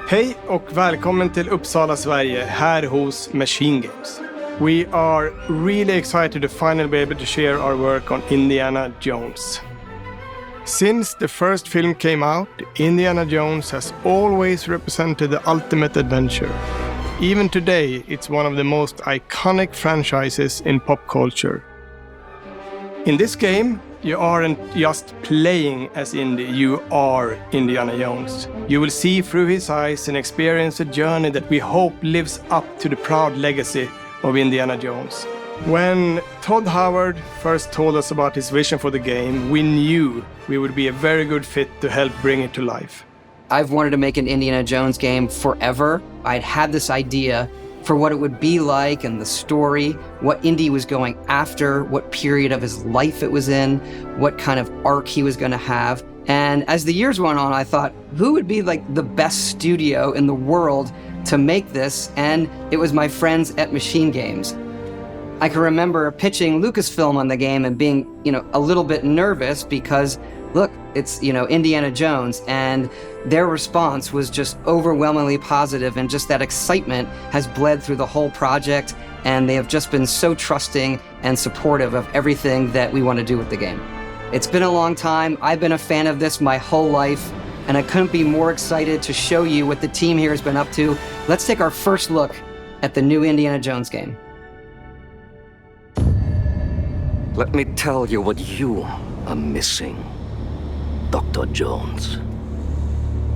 Hej och välkommen till Uppsala, Sverige, här hos Machine Games. We are really excited to finally be able to share our work on Indiana Jones. Since the first film came out, Indiana Jones has always represented the ultimate adventure. Even today, it's one of the most iconic franchises in pop culture. In this game, you aren't just playing as Indy, you are Indiana Jones. You will see through his eyes and experience a journey that we hope lives up to the proud legacy of Indiana Jones. When Todd Howard first told us about his vision for the game, we knew we would be a very good fit to help bring it to life. I've wanted to make an Indiana Jones game forever. I'd had this idea for what it would be like and the story, what Indy was going after, what period of his life it was in, what kind of arc he was going to have. And as the years went on, I thought, who would be like the best studio in the world to make this? And it was my friends at Machine Games. I can remember pitching Lucasfilm on the game and being, a little bit nervous because, look, it's, Indiana Jones, and their response was just overwhelmingly positive, and just that excitement has bled through the whole project, and they have just been so trusting and supportive of everything that we want to do with the game. It's been a long time. I've been a fan of this my whole life, and I couldn't be more excited to show you what the team here has been up to. Let's take our first look at the new Indiana Jones game. Let me tell you what you are missing, Dr. Jones.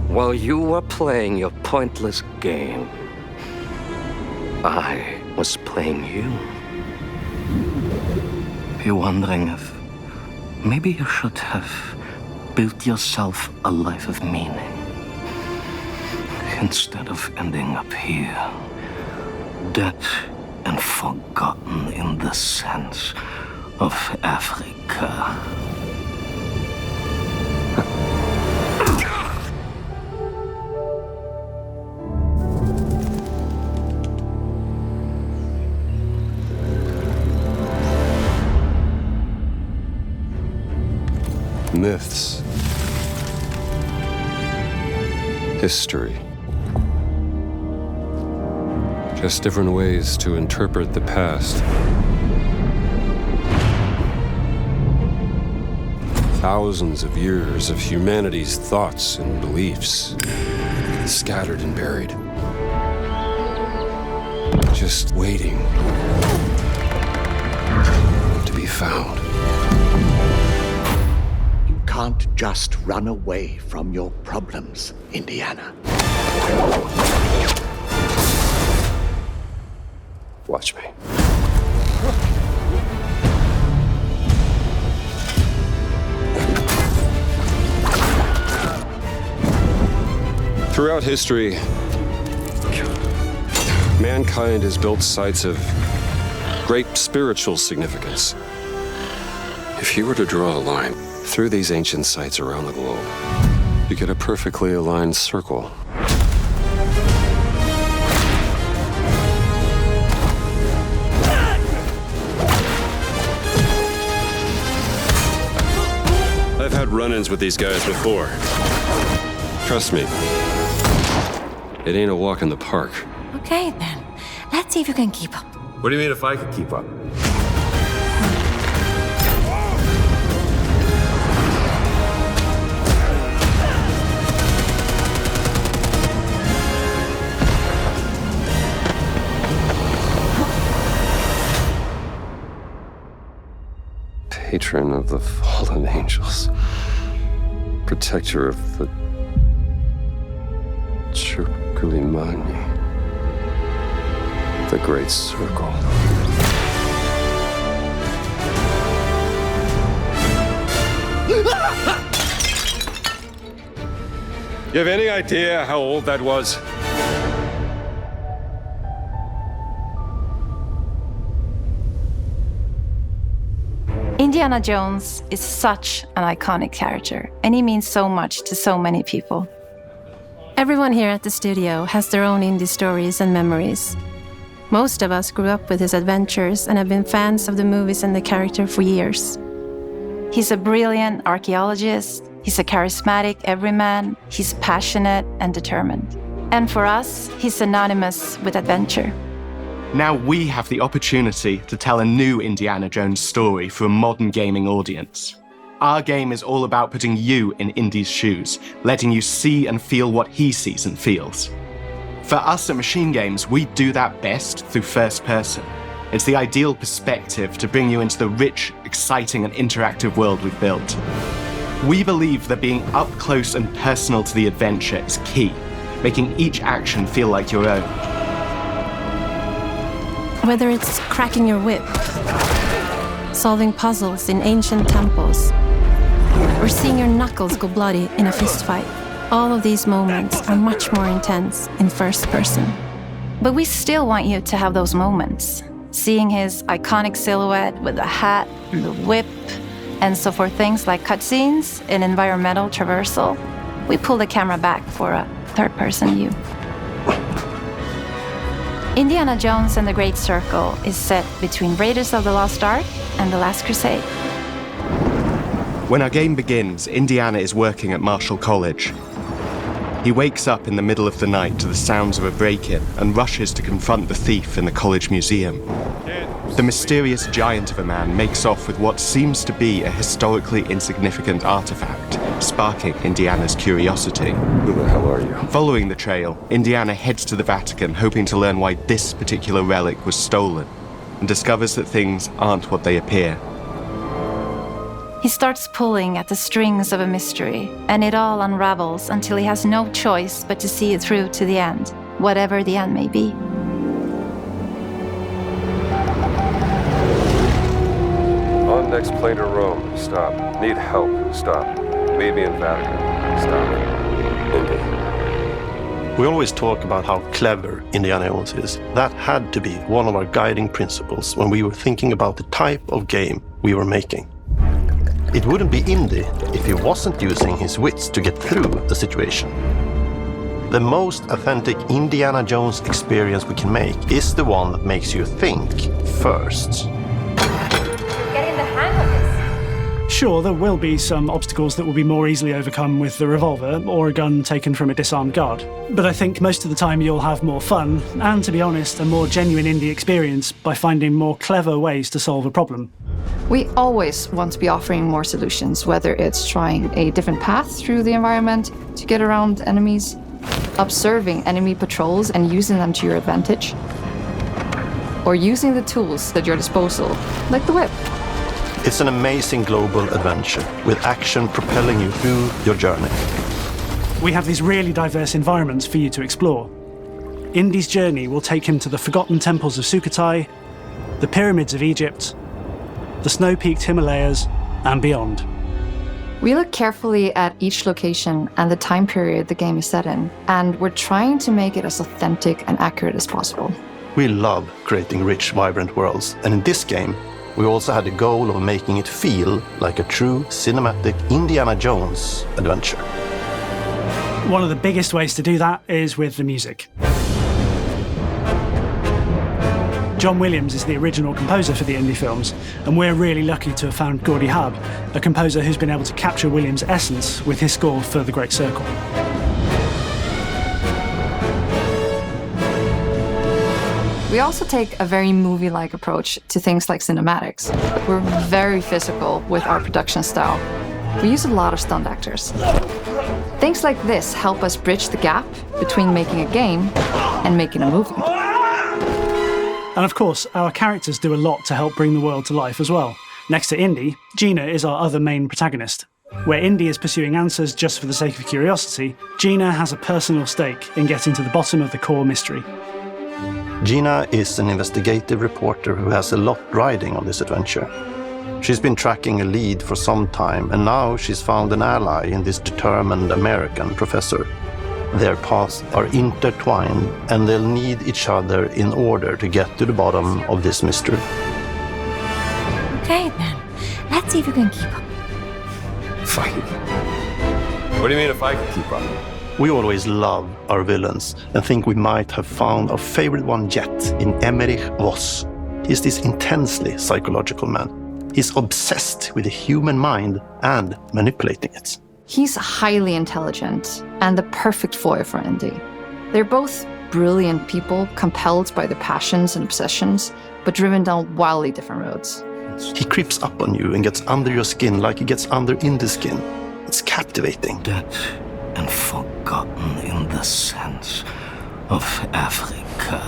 While you were playing your pointless game, I was playing you. You're wondering if maybe you should have built yourself a life of meaning instead of ending up here, dead and forgotten in the sense of Africa. Myths, history, just different ways to interpret the past. Thousands of years of humanity's thoughts and beliefs, scattered and buried, just waiting to be found. Can't just run away from your problems, Indiana. Watch me. Throughout history, mankind has built sites of great spiritual significance. If you were to draw a line through these ancient sites around the globe, you get a perfectly aligned circle. I've had run-ins with these guys before. Trust me, it ain't a walk in the park. Okay, then. Let's see if you can keep up. What do you mean if I could keep up? Patron of the fallen angels, protector of the Circulimani, the Great Circle. You have any idea how old that was? Indiana Jones is such an iconic character, and he means so much to so many people. Everyone here at the studio has their own indie stories and memories. Most of us grew up with his adventures and have been fans of the movies and the character for years. He's a brilliant archaeologist, he's a charismatic everyman, he's passionate and determined. And for us, he's synonymous with adventure. Now we have the opportunity to tell a new Indiana Jones story for a modern gaming audience. Our game is all about putting you in Indy's shoes, letting you see and feel what he sees and feels. For us at Machine Games, we do that best through first person. It's the ideal perspective to bring you into the rich, exciting and interactive world we've built. We believe that being up close and personal to the adventure is key, making each action feel like your own. Whether it's cracking your whip, solving puzzles in ancient temples, or seeing your knuckles go bloody in a fistfight, all of these moments are much more intense in first person. But we still want you to have those moments. Seeing his iconic silhouette with the hat, the whip, and so for things like cutscenes and environmental traversal, we pull the camera back for a third-person view. Indiana Jones and the Great Circle is set between Raiders of the Lost Ark and The Last Crusade. When our game begins, Indiana is working at Marshall College. He wakes up in the middle of the night to the sounds of a break-in and rushes to confront the thief in the college museum. The mysterious giant of a man makes off with what seems to be a historically insignificant artifact, sparking Indiana's curiosity. Who the hell are you? Following the trail, Indiana heads to the Vatican, hoping to learn why this particular relic was stolen, and discovers that things aren't what they appear. He starts pulling at the strings of a mystery, and it all unravels until he has no choice but to see it through to the end, whatever the end may be. On next plane to Rome. Stop. Need help. Stop. Meet me in Vatican. Stop. Indy. We always talk about how clever Indiana Jones is. That had to be one of our guiding principles when we were thinking about the type of game we were making. It wouldn't be Indy if he wasn't using his wits to get through the situation. The most authentic Indiana Jones experience we can make is the one that makes you think first. Getting the hang of this. Sure, there will be some obstacles that will be more easily overcome with the revolver or a gun taken from a disarmed guard. But I think most of the time you'll have more fun and, to be honest, a more genuine indie experience by finding more clever ways to solve a problem. We always want to be offering more solutions, whether it's trying a different path through the environment to get around enemies, observing enemy patrols and using them to your advantage, or using the tools at your disposal, like the whip. It's an amazing global adventure with action propelling you through your journey. We have these really diverse environments for you to explore. Indy's journey will take him to the forgotten temples of Sukhothai, the pyramids of Egypt, the snow-peaked Himalayas, and beyond. We look carefully at each location and the time period the game is set in, and we're trying to make it as authentic and accurate as possible. We love creating rich, vibrant worlds, and in this game, we also had the goal of making it feel like a true cinematic Indiana Jones adventure. One of the biggest ways to do that is with the music. John Williams is the original composer for the Indy films, and we're really lucky to have found Gordy Hub, a composer who's been able to capture Williams' essence with his score for The Great Circle. We also take a very movie-like approach to things like cinematics. We're very physical with our production style. We use a lot of stunt actors. Things like this help us bridge the gap between making a game and making a movie. And of course, our characters do a lot to help bring the world to life as well. Next to Indy, Gina is our other main protagonist. Where Indy is pursuing answers just for the sake of curiosity, Gina has a personal stake in getting to the bottom of the core mystery. Gina is an investigative reporter who has a lot riding on this adventure. She's been tracking a lead for some time, and now she's found an ally in this determined American professor. Their paths are intertwined, and they'll need each other in order to get to the bottom of this mystery. Okay, then. Let's see if you can keep up. Fight. What do you mean if I can keep up? We always love our villains and think we might have found our favorite one yet in Emmerich Voss. He's this intensely psychological man. He's obsessed with the human mind and manipulating it. He's highly intelligent and the perfect foil for Indy. They're both brilliant people, compelled by their passions and obsessions, but driven down wildly different roads. He creeps up on you and gets under your skin like he gets under Indy's skin. It's captivating. Dead and forgotten in the sense of Africa.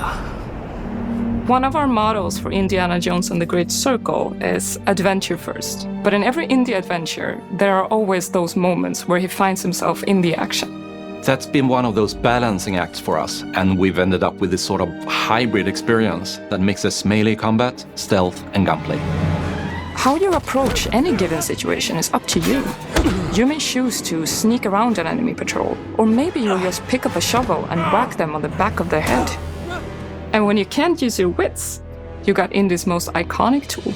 One of our mottos for Indiana Jones and the Great Circle is adventure first. But in every indie adventure, there are always those moments where he finds himself in the action. That's been one of those balancing acts for us, and we've ended up with this sort of hybrid experience that mixes melee combat, stealth, and gunplay. How you approach any given situation is up to you. You may choose to sneak around an enemy patrol, or maybe you'll just pick up a shovel and whack them on the back of their head. And when you can't use your wits, you got Indy's most iconic tool.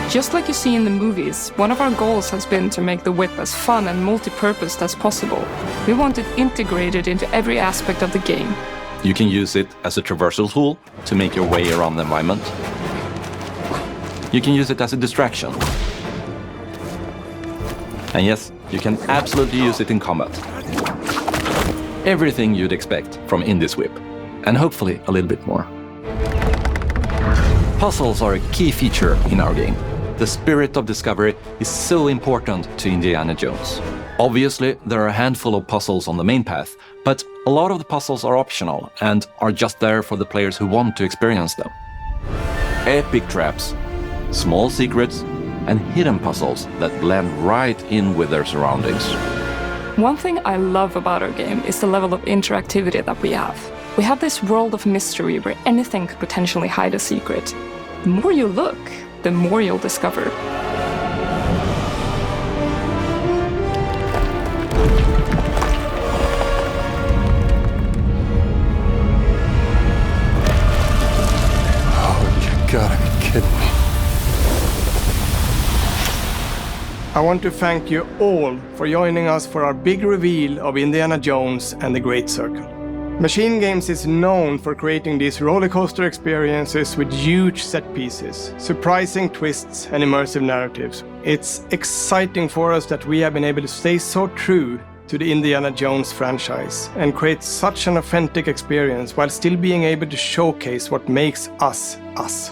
Just like you see in the movies, one of our goals has been to make the whip as fun and multi-purposed as possible. We want it integrated into every aspect of the game. You can use it as a traversal tool to make your way around the environment. You can use it as a distraction. And yes, you can absolutely use it in combat. Everything you'd expect from Indy's whip, and hopefully a little bit more. Puzzles are a key feature in our game. The spirit of discovery is so important to Indiana Jones. Obviously, there are a handful of puzzles on the main path, but a lot of the puzzles are optional and are just there for the players who want to experience them. Epic traps, small secrets, and hidden puzzles that blend right in with their surroundings. One thing I love about our game is the level of interactivity that we have. We have this world of mystery where anything could potentially hide a secret. The more you look, the more you'll discover. Oh, you gotta be kidding me. I want to thank you all for joining us for our big reveal of Indiana Jones and the Great Circle. Machine Games is known for creating these rollercoaster experiences with huge set pieces, surprising twists, and immersive narratives. It's exciting for us that we have been able to stay so true to the Indiana Jones franchise and create such an authentic experience while still being able to showcase what makes us us.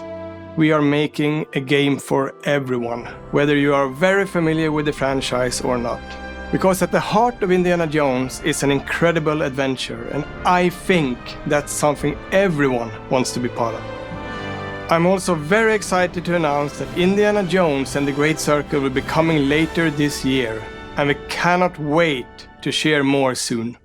We are making a game for everyone, whether you are very familiar with the franchise or not. Because at the heart of Indiana Jones is an incredible adventure, and I think that's something everyone wants to be part of. I'm also very excited to announce that Indiana Jones and the Great Circle will be coming later this year, and we cannot wait to share more soon.